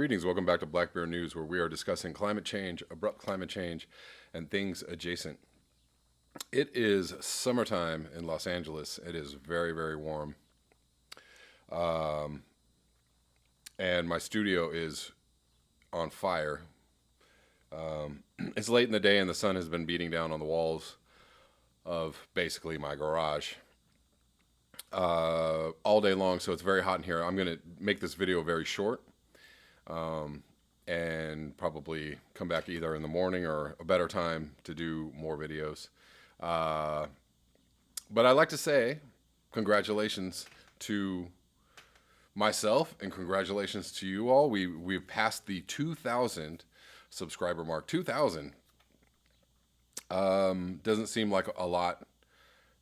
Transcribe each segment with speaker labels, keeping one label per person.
Speaker 1: Greetings, welcome back to Black Bear News, where we are discussing climate change, abrupt climate change, and things adjacent. It is summertime in Los Angeles. It is very, very warm. Um, and my studio is on fire. It's late in the day, and the sun has been beating down on the walls of basically my garage all day long, so it's very hot in here. I'm going to make this video very short. And probably come back either in the morning or a better time to do more videos. But I'd like to say congratulations to myself and congratulations to you all. We've passed the 2,000 subscriber mark. 2,000 doesn't seem like a lot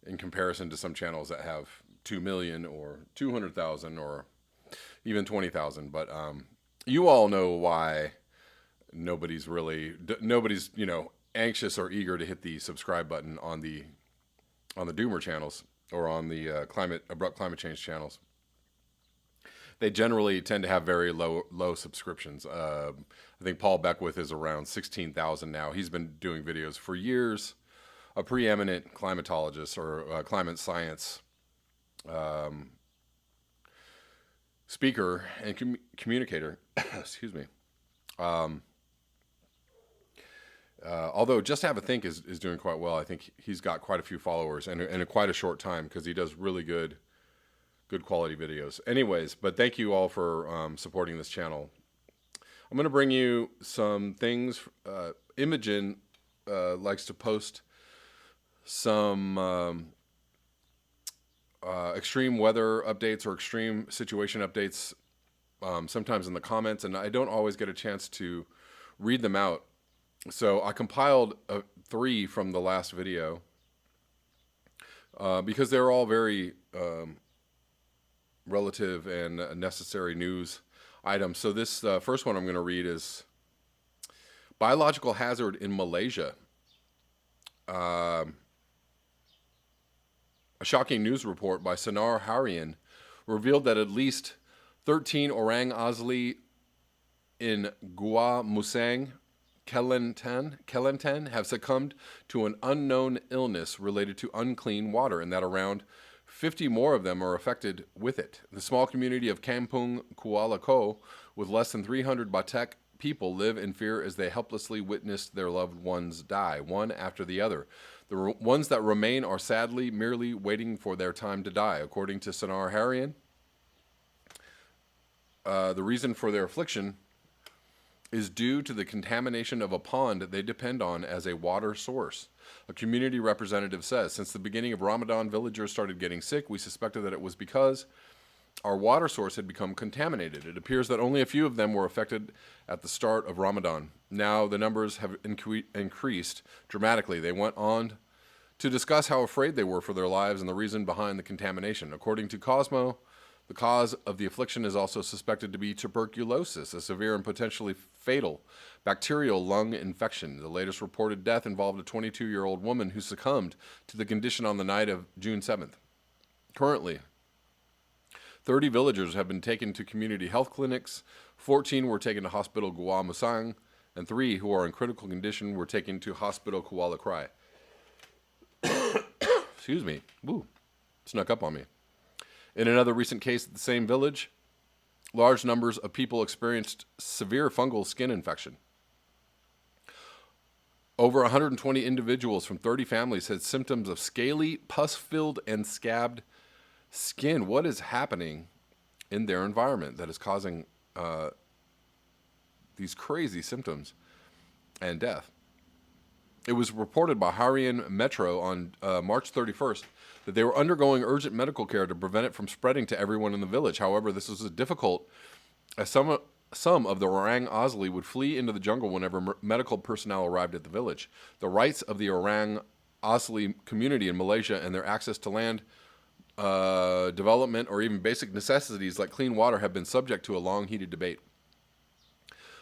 Speaker 1: in comparison to some channels that have 2 million or 200,000 or even 20,000. But you all know why nobody's anxious or eager to hit the subscribe button on the doomer channels or on the abrupt climate change channels. They generally tend to have very low subscriptions. I think Paul Beckwith is around 16,000 now. He's been doing videos for years. A preeminent climatologist or climate science speaker and communicator. Excuse me. Although Just Have a Think is doing quite well. I think he's got quite a few followers and in quite a short time because he does really good quality videos. Anyways, but thank you all for supporting this channel. I'm going to bring you some things. Imogen likes to post some extreme weather updates or extreme situation updates sometimes in the comments, and I don't always get a chance to read them out. So I compiled 3 from the last video because they're all very relative and necessary news items. So this first one I'm going to read is biological hazard in Malaysia. A shocking news report by Sinar Harian revealed that at least 13 orang asli in Gua Musang, Kelantan have succumbed to an unknown illness related to unclean water, and that around 50 more of them are affected with it. The small community of Kampung Kuala Ko, with less than 300 Batak people, live in fear as they helplessly witness their loved ones die, one after the other. The ones that remain are sadly merely waiting for their time to die. According to Sinar Harian, the reason for their affliction is due to the contamination of a pond they depend on as a water source. A community representative says, since the beginning of Ramadan, villagers started getting sick. We suspected that it was because our water source had become contaminated. It appears that only a few of them were affected at the start of Ramadan. Now the numbers have increased dramatically. They went on to discuss how afraid they were for their lives and the reason behind the contamination. According to Cosmo, the cause of the affliction is also suspected to be tuberculosis, a severe and potentially fatal bacterial lung infection. The latest reported death involved a 22-year-old woman who succumbed to the condition on the night of June 7th. Currently, 30 villagers have been taken to community health clinics, 14 were taken to hospital Gua Musang, and 3 who are in critical condition were taken to hospital Kuala Krai. Excuse me. Woo. Snuck up on me. In another recent case at the same village, large numbers of people experienced severe fungal skin infection. Over 120 individuals from 30 families had symptoms of scaly, pus-filled, and scabbed skin. What is happening in their environment that is causing these crazy symptoms and death? It was reported by Harian Metro on March 31st that they were undergoing urgent medical care to prevent it from spreading to everyone in the village. However, this was difficult as some of the Orang Asli would flee into the jungle whenever medical personnel arrived at the village. The rights of the Orang Asli community in Malaysia and their access to land, development, or even basic necessities like clean water have been subject to a long, heated debate.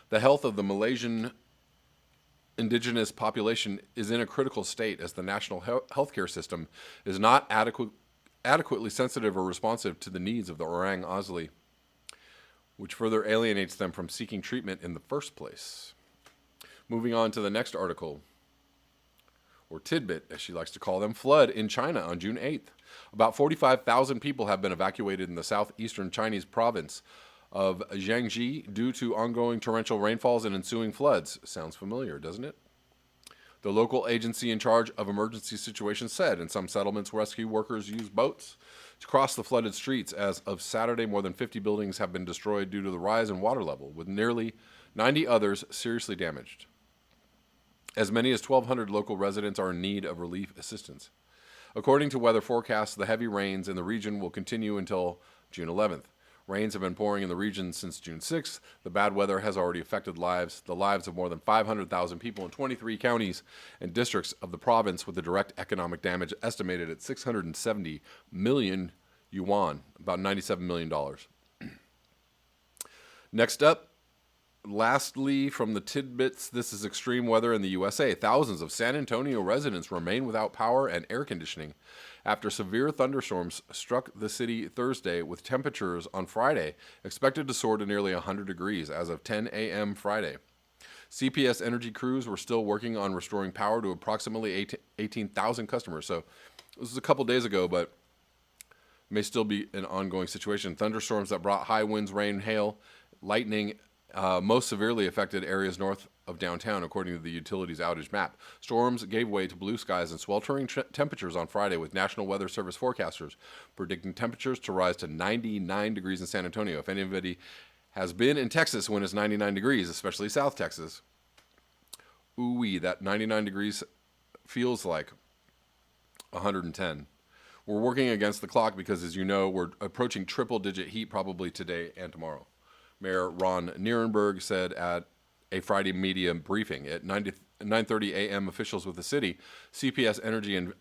Speaker 1: The health of the Malaysian indigenous population is in a critical state as the national healthcare system is not adequately sensitive or responsive to the needs of the Orang Asli. which further alienates them from seeking treatment in the first place. Moving on to the next article, or tidbit, as she likes to call them, flood in China on June 8th. About 45,000 people have been evacuated in the southeastern Chinese province of Jiangxi due to ongoing torrential rainfalls and ensuing floods. Sounds familiar, doesn't it? The local agency in charge of emergency situations said in some settlements, rescue workers use boats to cross the flooded streets. As of Saturday, more than 50 buildings have been destroyed due to the rise in water level, with nearly 90 others seriously damaged. As many as 1,200 local residents are in need of relief assistance. According to weather forecasts, the heavy rains in the region will continue until June 11th. Rains have been pouring in the region since June 6th. The bad weather has already affected the lives of more than 500,000 people in 23 counties and districts of the province, with the direct economic damage estimated at 670 million yuan, about $97 million. Next up, lastly, from the tidbits, this is extreme weather in the USA. Thousands of San Antonio residents remain without power and air conditioning after severe thunderstorms struck the city Thursday, with temperatures on Friday expected to soar to nearly 100 degrees as of 10 a.m. Friday. CPS Energy crews were still working on restoring power to approximately 18,000 customers. So this was a couple days ago, but may still be an ongoing situation. Thunderstorms that brought high winds, rain, hail, lightning most severely affected areas north of downtown, according to the utilities outage map. Storms gave way to blue skies and sweltering temperatures on Friday, with National Weather Service forecasters predicting temperatures to rise to 99 degrees in San Antonio. If anybody has been in Texas when it's 99 degrees, especially South Texas, ooh-wee, that 99 degrees feels like 110. We're working against the clock because, as you know, we're approaching triple-digit heat probably today and tomorrow. Mayor Ron Nierenberg said at a Friday media briefing at 9:30 a.m. Officials with the city, CPS Energy and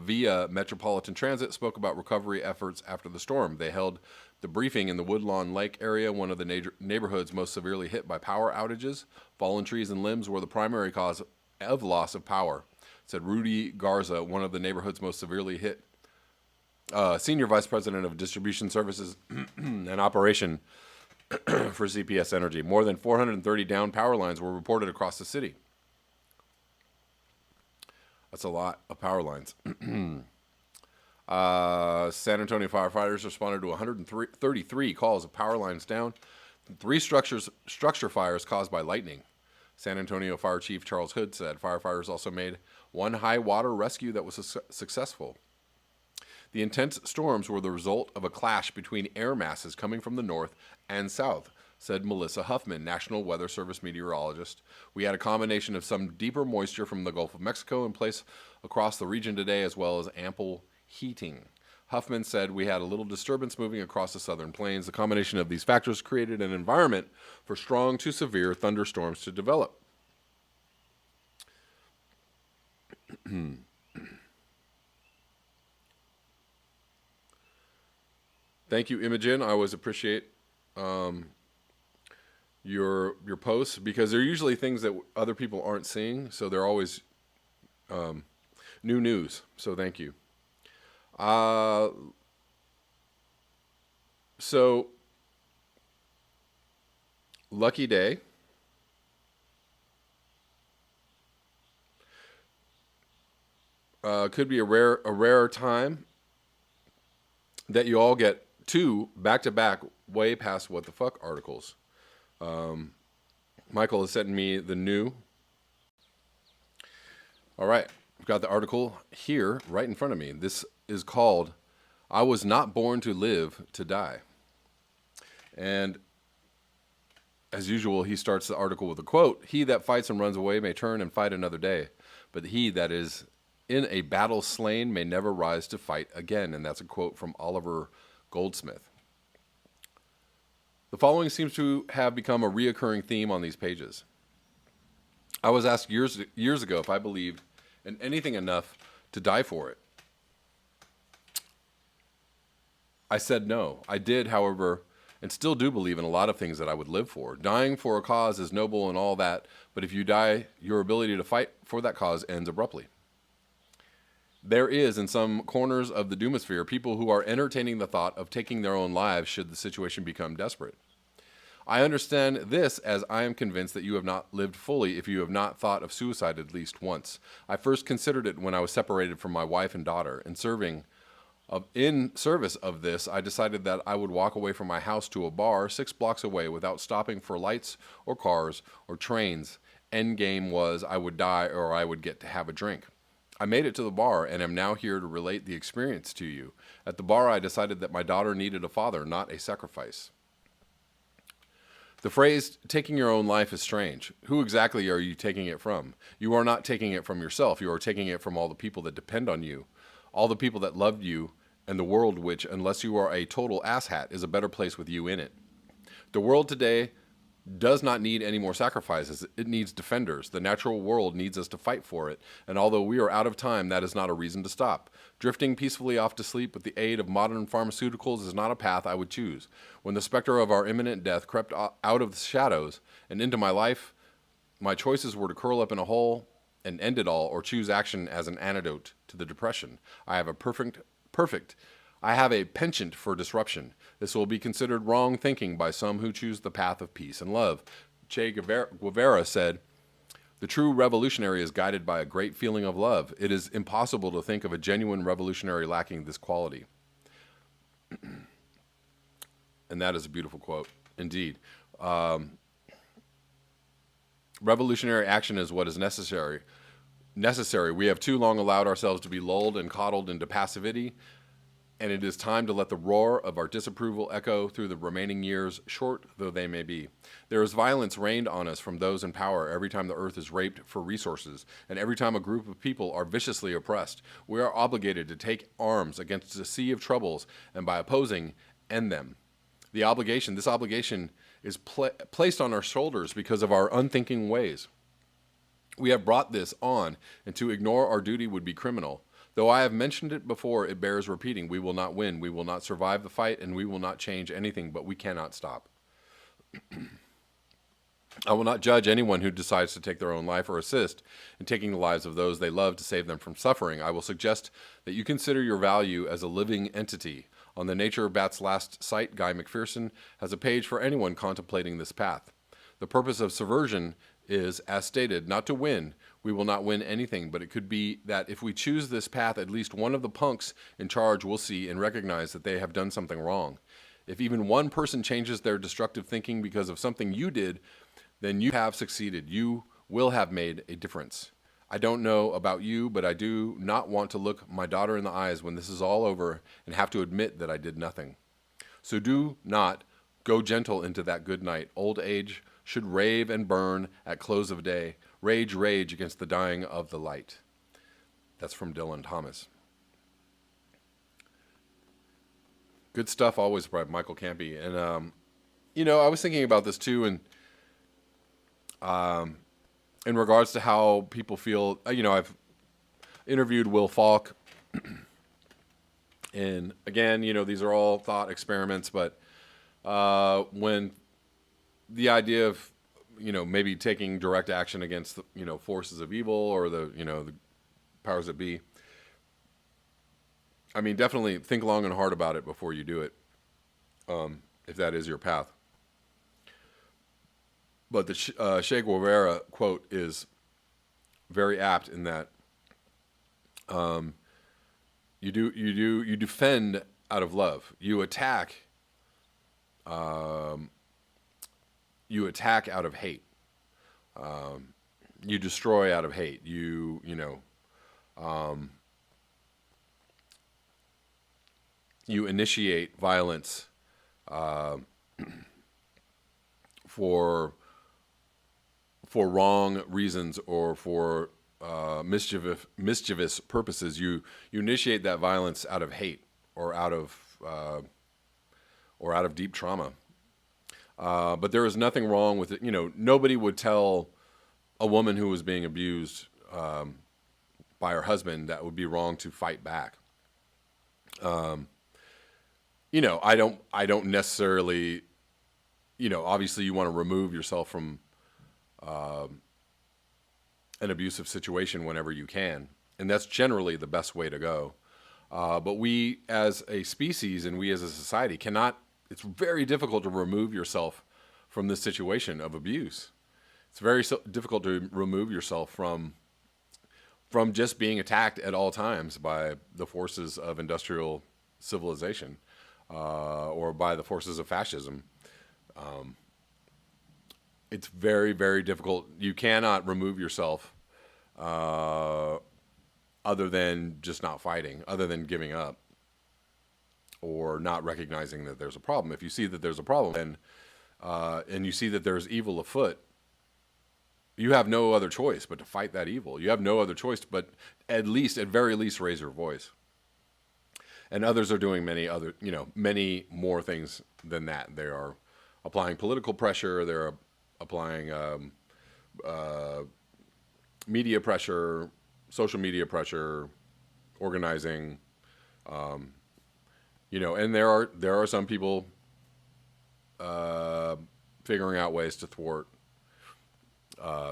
Speaker 1: Via Metropolitan Transit spoke about recovery efforts after the storm. They held the briefing in the Woodlawn Lake area, one of the neighborhoods most severely hit by power outages. Fallen trees and limbs were the primary cause of loss of power, said Rudy Garza, one of the neighborhood's most severely hit. Senior Vice President of Distribution Services and Operation for CPS Energy. More than 430 downed power lines were reported across the city. That's a lot of power lines. San Antonio firefighters responded to 133 calls of power lines down, 3 structure fires caused by lightning. San Antonio Fire Chief Charles Hood said firefighters also made 1 high water rescue that was successful. The intense storms were the result of a clash between air masses coming from the north and south, said Melissa Huffman, National Weather Service meteorologist. We had a combination of some deeper moisture from the Gulf of Mexico in place across the region today, as well as ample heating. Huffman said we had a little disturbance moving across the southern plains. The combination of these factors created an environment for strong to severe thunderstorms to develop. Thank you, Imogen. I always appreciate your posts, because they're usually things that other people aren't seeing, so they're always new news. So thank you. So lucky day. Could be a rare time that you all get 2 back-to-back way past what the fuck articles. Michael has sent me the new. All right, I've got the article here right in front of me. This is called "I Was Not Born to Live to Die." And as usual, he starts the article with a quote: "He that fights and runs away may turn and fight another day, but he that is in a battle slain may never rise to fight again." And that's a quote from Oliver Goldsmith. The following seems to have become a reoccurring theme on these pages. I was asked years ago if I believed in anything enough to die for it. I said no. I did, however, and still do believe in a lot of things that I would live for. Dying for a cause is noble and all that, but if you die, your ability to fight for that cause ends abruptly. There is, in some corners of the doomosphere, people who are entertaining the thought of taking their own lives should the situation become desperate. I understand this as I am convinced that you have not lived fully if you have not thought of suicide at least once. I first considered it when I was separated from my wife and daughter. In service of this, I decided that I would walk away from my house to a bar 6 blocks away without stopping for lights or cars or trains. End game was I would die or I would get to have a drink. I made it to the bar and am now here to relate the experience to you. At the bar, I decided that my daughter needed a father, not a sacrifice. The phrase, taking your own life, is strange. Who exactly are you taking it from? You are not taking it from yourself. You are taking it from all the people that depend on you, all the people that loved you, and the world which, unless you are a total asshat, is a better place with you in it. The world today does not need any more sacrifices. It needs defenders. The natural world needs us to fight for it. And although we are out of time, that is not a reason to stop. Drifting peacefully off to sleep with the aid of modern pharmaceuticals is not a path I would choose. When the specter of our imminent death crept out of the shadows and into my life, my choices were to curl up in a hole and end it all, or choose action as an antidote to the depression. I have a penchant for disruption. This will be considered wrong thinking by some who choose the path of peace and love. Che Guevara said, "The true revolutionary is guided by a great feeling of love. It is impossible to think of a genuine revolutionary lacking this quality." And that is a beautiful quote, indeed. Revolutionary action is what is necessary. We have too long allowed ourselves to be lulled and coddled into passivity, and it is time to let the roar of our disapproval echo through the remaining years, short though they may be. There is violence rained on us from those in power every time the earth is raped for resources, and every time a group of people are viciously oppressed. We are obligated to take arms against a sea of troubles, and by opposing, end them. This obligation is placed on our shoulders because of our unthinking ways. We have brought this on, and to ignore our duty would be criminal. Though I have mentioned it before, it bears repeating. We will not win, we will not survive the fight, and we will not change anything, but we cannot stop. I will not judge anyone who decides to take their own life or assist in taking the lives of those they love to save them from suffering. I will suggest that you consider your value as a living entity. On the Nature of Bats' last site, Guy McPherson has a page for anyone contemplating this path. The purpose of subversion is, as stated, not to win. We will not win anything, but it could be that if we choose this path, at least one of the punks in charge will see and recognize that they have done something wrong. If even one person changes their destructive thinking because of something you did, then you have succeeded. You will have made a difference. I don't know about you, but I do not want to look my daughter in the eyes when this is all over and have to admit that I did nothing. So do not go gentle into that good night. Old age should rave and burn at close of day. Rage, rage against the dying of the light. That's from Dylan Thomas. Good stuff always by Michael Campy. And, I was thinking about this too, and in regards to how people feel, I've interviewed Will Falk, and again, these are all thought experiments, but when the idea of, maybe taking direct action against, forces of evil or the powers that be, I mean, definitely think long and hard about it before you do it, if that is your path. But the Che Guevara quote is very apt in that you defend out of love. You attack out of hate. You destroy out of hate. You initiate violence for wrong reasons or for mischievous purposes. You initiate that violence out of hate or out of deep trauma. But there is nothing wrong with it. Nobody would tell a woman who was being abused by her husband that would be wrong to fight back. I don't necessarily, obviously you want to remove yourself from an abusive situation whenever you can. And that's generally the best way to go. But we as a species and we as a society cannot, it's very difficult to remove yourself from this situation of abuse. It's very difficult to remove yourself from just being attacked at all times by the forces of industrial civilization, or by the forces of fascism. It's very, very difficult. You cannot remove yourself other than just not fighting, other than giving up or not recognizing that there's a problem. If you see that there's a problem, and you see that there's evil afoot, you have no other choice but to fight that evil. You have no other choice but at very least, raise your voice. And others are doing many more things than that. They are applying political pressure. They're applying media pressure, social media pressure, organizing. And there are some people figuring out ways to thwart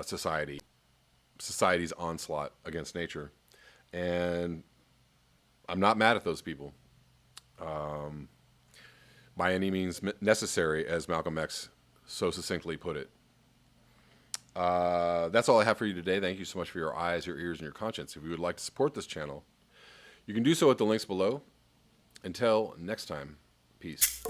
Speaker 1: society's onslaught against nature, and I'm not mad at those people by any means necessary, as Malcolm X so succinctly put it. That's all I have for you today. Thank you so much for your eyes, your ears, and your conscience. If you would like to support this channel, you can do so at the links below. Until next time, peace.